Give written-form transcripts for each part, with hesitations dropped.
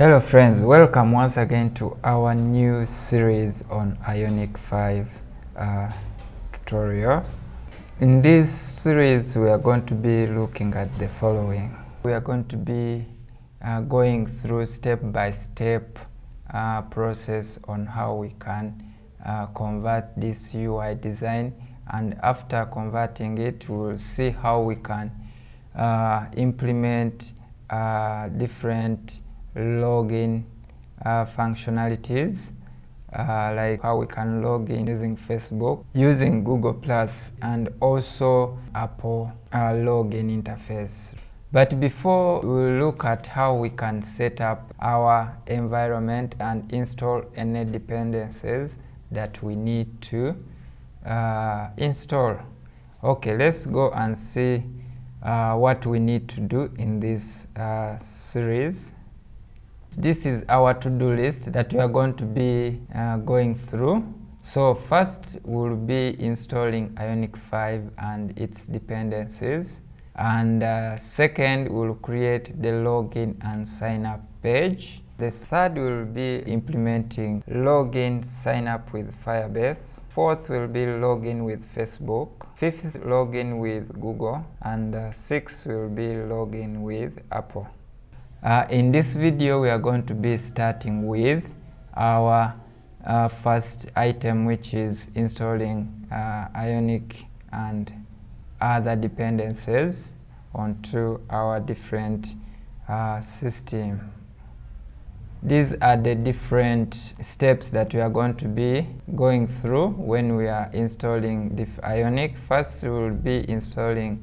Hello friends, welcome once again to our new series on Ionic 5 tutorial. In this series we are going to be looking at the following. We are going to be going through step-by-step process on how we can convert this UI design, and after converting it we will see how we can implement different login functionalities, like how we can log in using Facebook, using Google Plus, and also Apple login interface. But before we look at how we can set up our environment and install any dependencies that we need to install. Okay, let's go and see what we need to do in this series. This is our to-do list that we are going to be going through. So first we'll be installing Ionic 5 and its dependencies, and second we'll create the login and sign up page. The third will be implementing login sign up with Firebase. Fourth will be login with Facebook. Fifth, login with Google, and sixth will be login with Apple. In this video we are going to be starting with our first item, which is installing Ionic and other dependencies onto our different system. These are the different steps that we are going to be going through when we are installing the Ionic. First we will be installing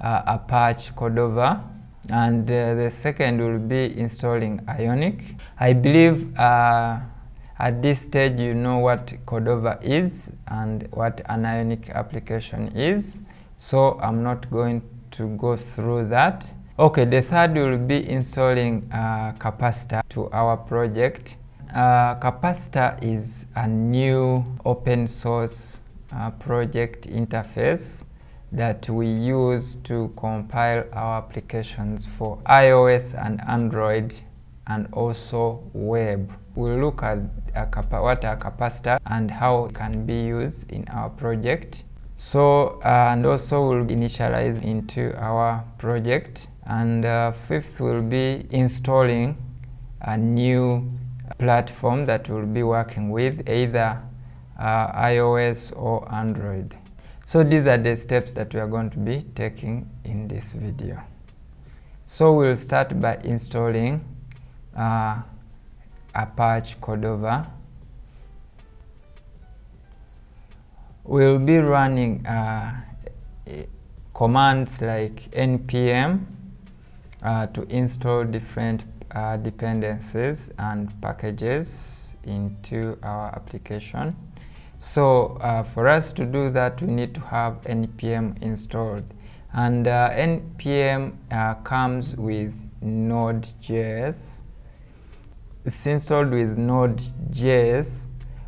Apache Cordova, and the second will be installing Ionic. I believe at this stage you know what Cordova is and what an Ionic application is, so I'm not going to go through that. Okay, the third will be installing Capacitor to our project. Capacitor is a new open source project interface that we use to compile our applications for iOS and Android, and also web. We'll look at what a capacitor and how it can be used in our project. So and also we'll initialize into our project. And fifth will be installing a new platform that we'll be working with, either iOS or Android. So these are the steps that we are going to be taking in this video. So we'll start by installing Apache Cordova. We'll be running commands like npm to install different dependencies and packages into our application. So for us to do that, we need to have npm installed, and npm comes with Node.js. It's installed with Node.js,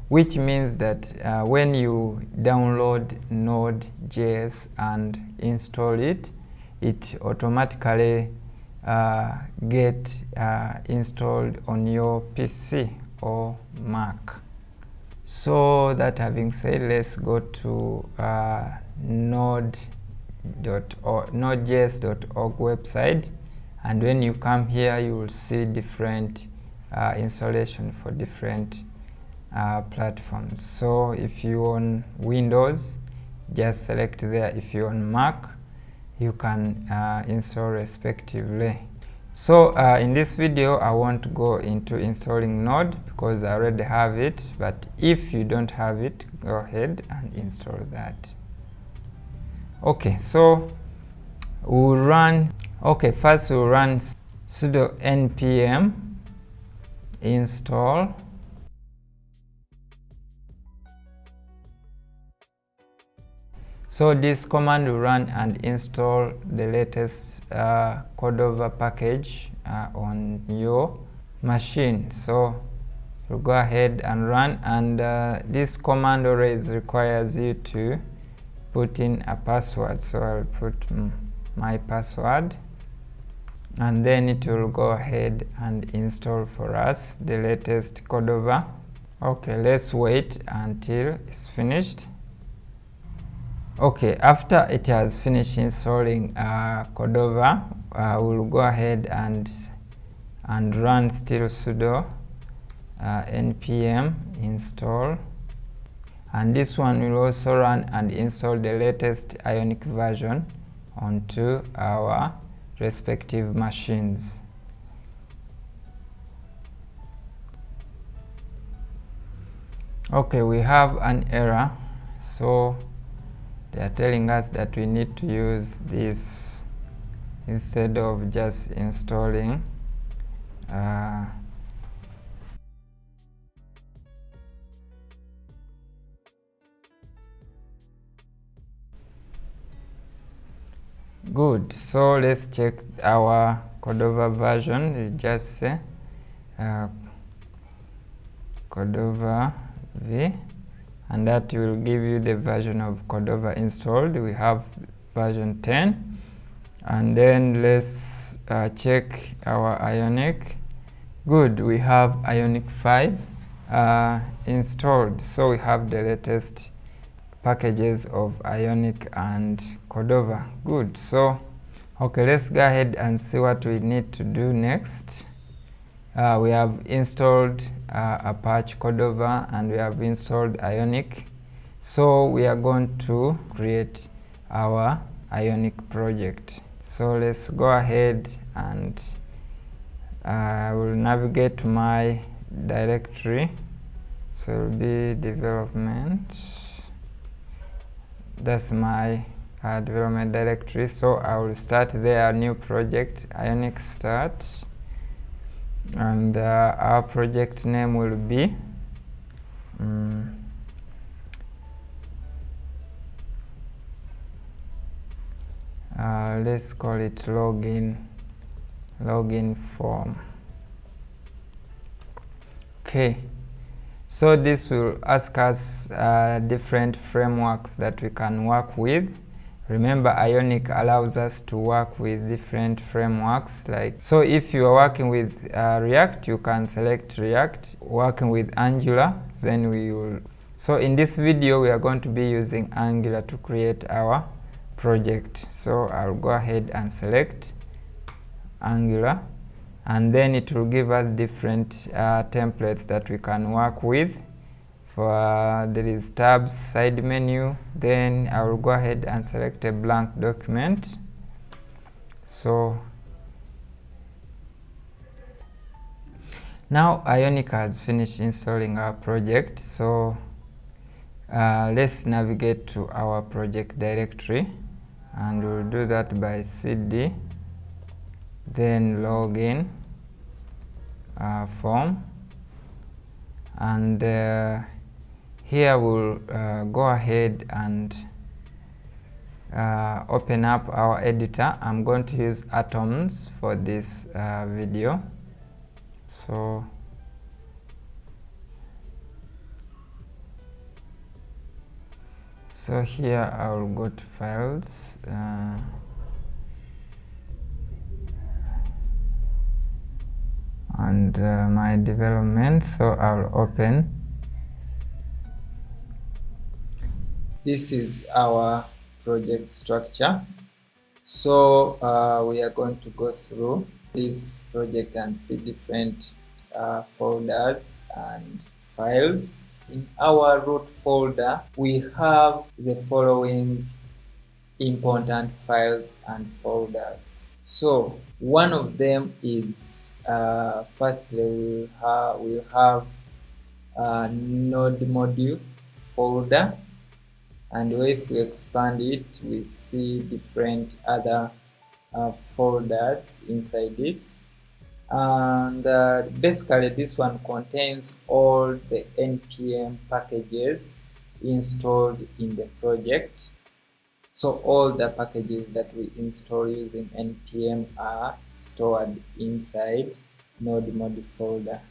which means that when you download Node.js and install it, it automatically get installed on your PC or Mac. So that having said, let's go to nodejs.org website, and when you come here you will see different installation for different platforms. So if you own Windows, just select there. If you own Mac, you can install respectively. So in this video I won't go into installing Node because I already have it, but if you don't have it, go ahead and install that. Okay, so we'll run, first we'll run sudo npm install . So this command will run and install the latest Cordova package on your machine. So we'll go ahead and run, and this command always requires you to put in a password. So I'll put my password. and then it will go ahead and install for us the latest Cordova. Okay, let's wait until it's finished. Okay, after it has finished installing Cordova, we'll go ahead and run still sudo npm install, and this one will also run and install the latest Ionic version onto our respective machines. Okay, we have an error, so they are telling us that we need to use this instead of just installing good. So let's check our Cordova version. We just say Cordova v, and that will give you the version of Cordova installed. We have version 10, and then let's check our Ionic. Good, we have Ionic 5 installed, so we have the latest packages of Ionic and Cordova. Good. So okay, let's go ahead and see what we need to do next. We have installed Apache Cordova, and we have installed Ionic, so we are going to create our Ionic project. So let's go ahead and I will navigate to my directory. So it will be development. That's my development directory. So I will start there, new project, Ionic start, and our project name will be let's call it login form. Okay, so this will ask us different frameworks that we can work with. Remember, Ionic allows us to work with different frameworks. Like, so if you are working with React, you can select React. Working with Angular, then we will. So in this video, we are going to be using Angular to create our project. So I'll go ahead and select Angular, and then it will give us different templates that we can work with. For there is tabs, side menu. Then I will go ahead and select a blank document. So now Ionic has finished installing our project. So let's navigate to our project directory, and we'll do that by cd, then login form, and here we'll go ahead and open up our editor. I'm going to use Atoms for this video. So here I will go to files, and my development. So I'll open. This is our project structure. So we are going to go through this project and see different folders and files. In our root folder, we have the following important files and folders. So one of them is firstly we'll have a node module folder, and if we expand it, we see different other folders inside it. And basically this one contains all the npm packages installed in the project. So all the packages that we install using npm are stored inside node module folder.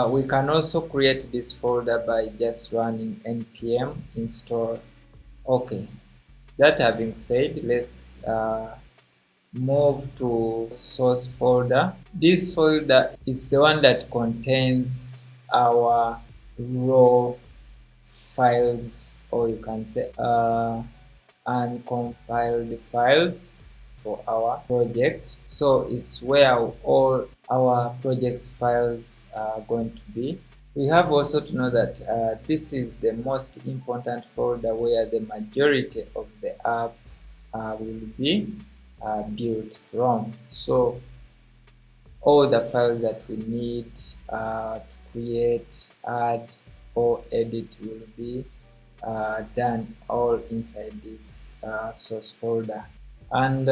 We can also create this folder by just running npm install. Okay, that having said, let's move to source folder. This folder is the one that contains our raw files, or you can say uncompiled files for our project. So it's where all our project's files are going to be. We have also to know that this is the most important folder where the majority of the app will be built from. So all the files that we need to create, add, or edit will be done all inside this source folder. And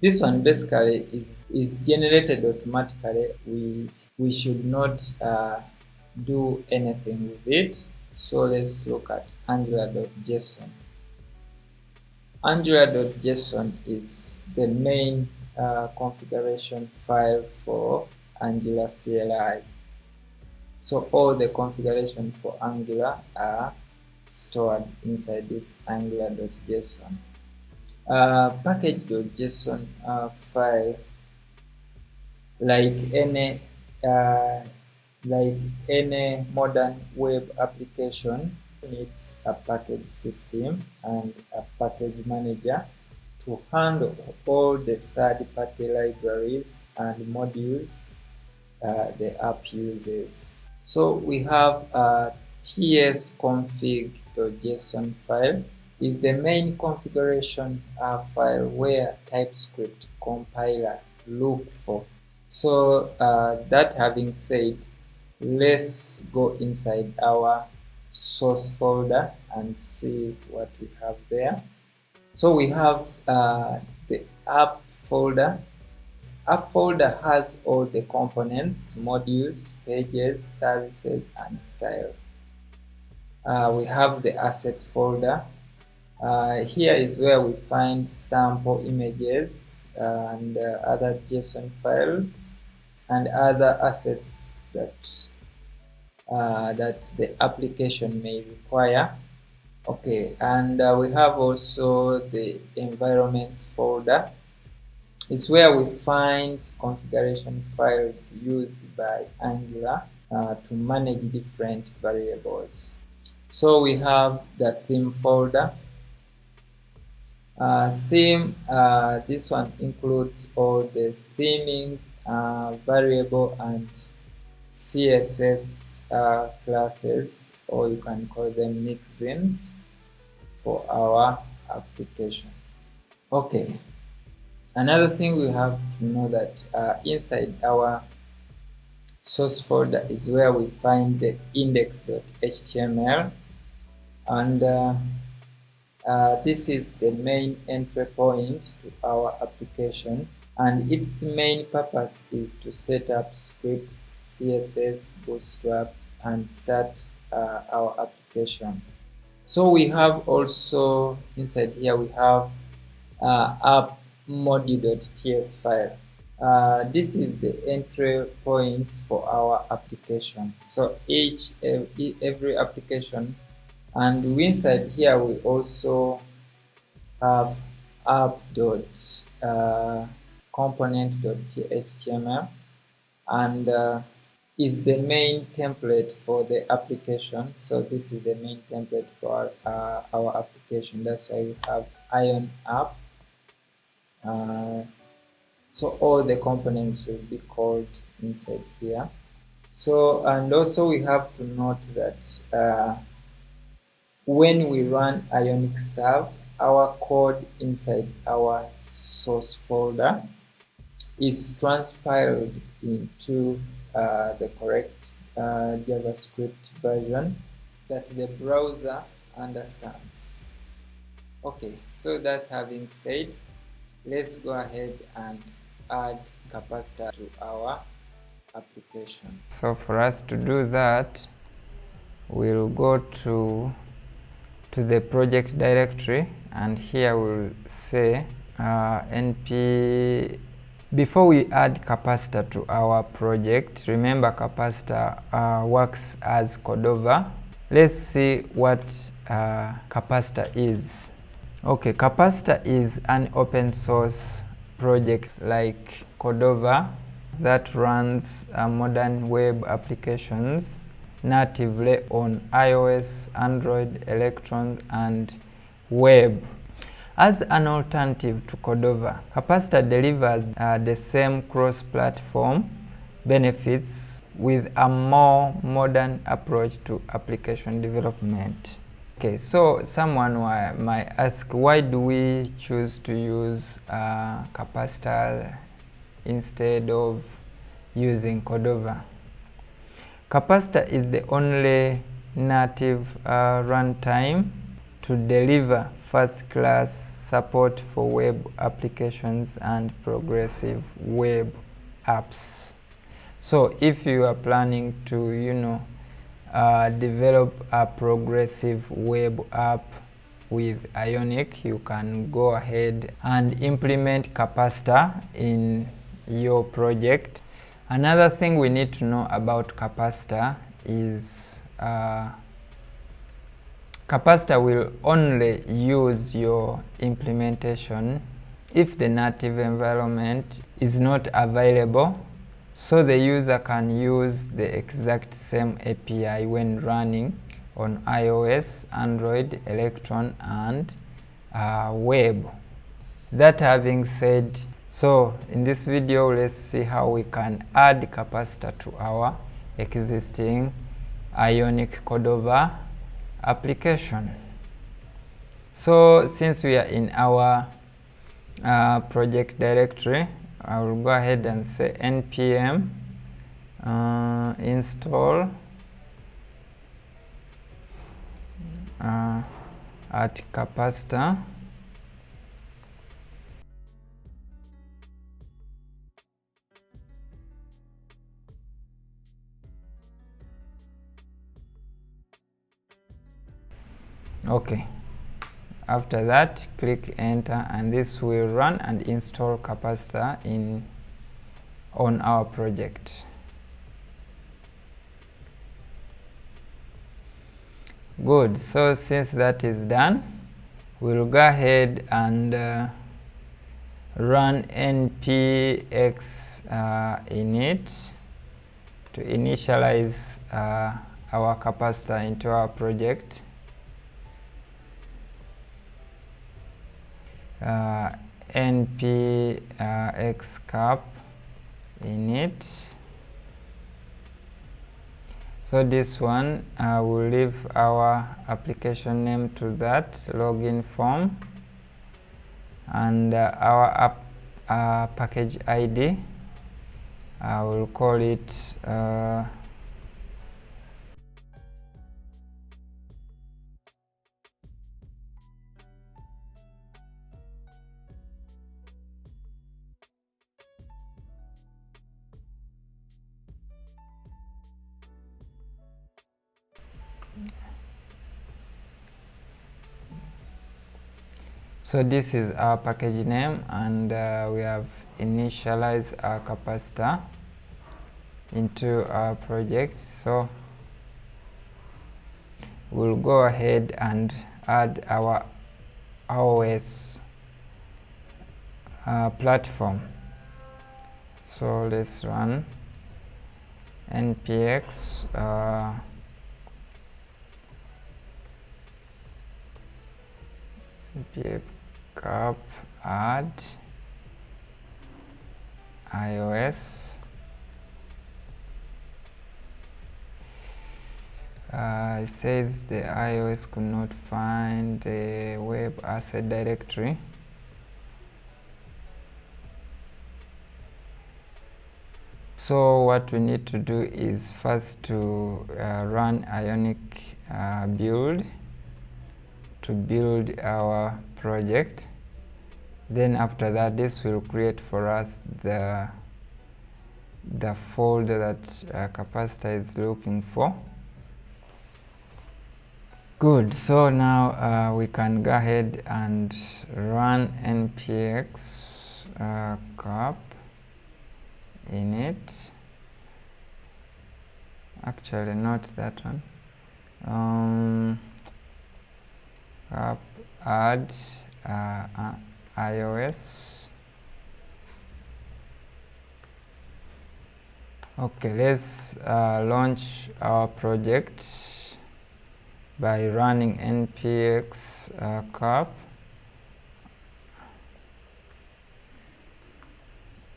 this one basically is generated automatically. We should not do anything with it. So let's look at angular.json. Angular.json is the main configuration file for Angular CLI. So all the configuration for Angular are stored inside this angular.json. Package.json file, like any modern web application, needs a package system and a package manager to handle all the third-party libraries and modules the app uses. So we have a tsconfig.json file is the main configuration file where TypeScript compiler look for. So that having said, let's go inside our source folder and see what we have there. So we have the app folder. App folder has all the components, modules, pages, services, and styles. We have the assets folder. Here is where we find sample images and other JSON files and other assets that the application may require. Okay, and we have also the environments folder. It's where we find configuration files used by Angular to manage different variables. So we have the theme folder. Theme, this one includes all the theming, variable, and CSS classes, or you can call them mixins, for our application. Okay, another thing we have to know that inside our source folder is where we find the index.html, and this is the main entry point to our application, and its main purpose is to set up scripts, CSS, Bootstrap, and start our application. So we have also inside here we have app module.ts file. This is the entry point for our application. So every application, and inside here we also have app.component.html, and is the main template for the application. So this is the main template for our application. That's why we have Ion app. So all the components will be called inside here. So, and also we have to note that when we run Ionic serve, our code inside our source folder is transpiled into the correct JavaScript version that the browser understands. Okay, so that's having said, let's go ahead and add Capacitor to our application. So for us to do that, we'll go to the project directory, and here we'll say np. Before we add Capacitor to our project, remember Capacitor works as Cordova. Let's see what Capacitor is. Okay, Capacitor is an open source projects like Cordova that runs modern web applications natively on iOS, Android, Electron, and web. As an alternative to Cordova, Capacitor delivers the same cross-platform benefits with a more modern approach to application development. Okay, so someone might ask, why do we choose to use Capacitor instead of using Cordova? Capacitor is the only native runtime to deliver first-class support for web applications and progressive web apps. So if you are planning to, develop a progressive web app with Ionic, you can go ahead and implement Capacitor in your project. Another thing we need to know about Capacitor is Capacitor will only use your implementation if the native environment is not available, so the user can use the exact same API when running on iOS, Android, Electron, and web. That having said, so in this video, let's see how we can add Capacitor to our existing Ionic Cordova application. So since we are in our project directory, I will go ahead and say npm install at Capacitor. Okay, after that click enter, and this will run and install Capacitor on our project. Good, so since that is done, we'll go ahead and run npx init to initialize our Capacitor into our project. npx cap init. So this one will leave our application name to that login form, and our app package ID, I will call it so this is our package name, and we have initialized our Capacitor into our project. So we'll go ahead and add our iOS platform. So let's run npx npx cap add iOS. It says the iOS could not find the web asset directory. So what we need to do is first to run Ionic build to build our project. Then after that, this will create for us the folder that Capacitor is looking for. Good, so now we can go ahead and run npx cap init. Actually, not that one. Add iOS. Okay, let's launch our project by running npx cap,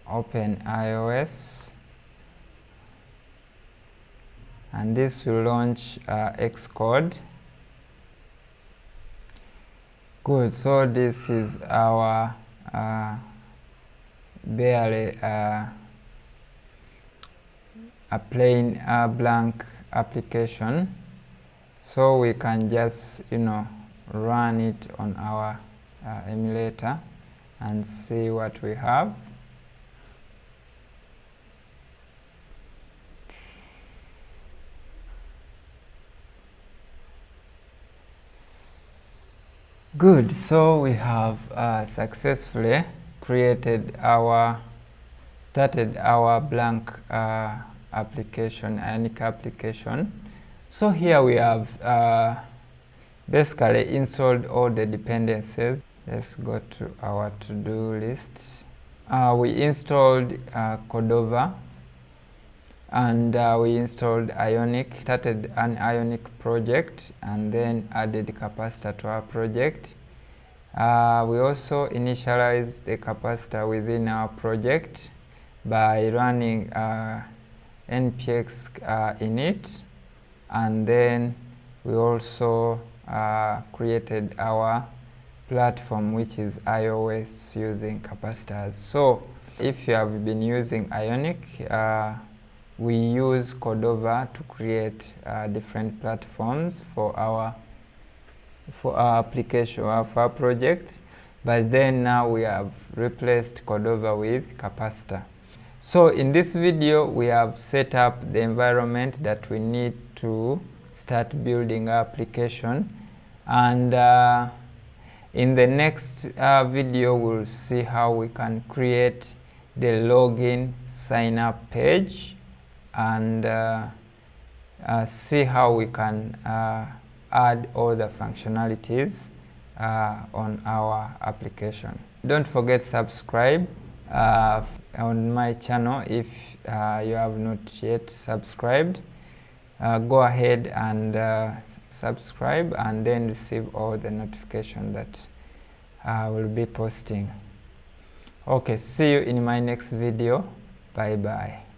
open iOS, and this will launch Xcode. Good, so this is our barely a plain blank application, so we can just run it on our emulator and see what we have. Good, so we have successfully started our blank application, Ionic application. So here we have basically installed all the dependencies. Let's go to our to-do list. We installed Cordova, and we installed Ionic, started an Ionic project, and then added Capacitor to our project. We also initialized the Capacitor within our project by running npx init, and then we also created our platform, which is iOS, using capacitors. So if you have been using Ionic, we use Cordova to create different platforms for our application, for our project, but then now we have replaced Cordova with Capacitor. So in this video, we have set up the environment that we need to start building our application, and in the next video we'll see how we can create the login sign up page, and see how we can add all the functionalities on our application. Don't forget to subscribe on my channel if you have not yet subscribed. Go ahead and subscribe, and then receive all the notification that I will be posting. Okay, see you in my next video. Bye bye.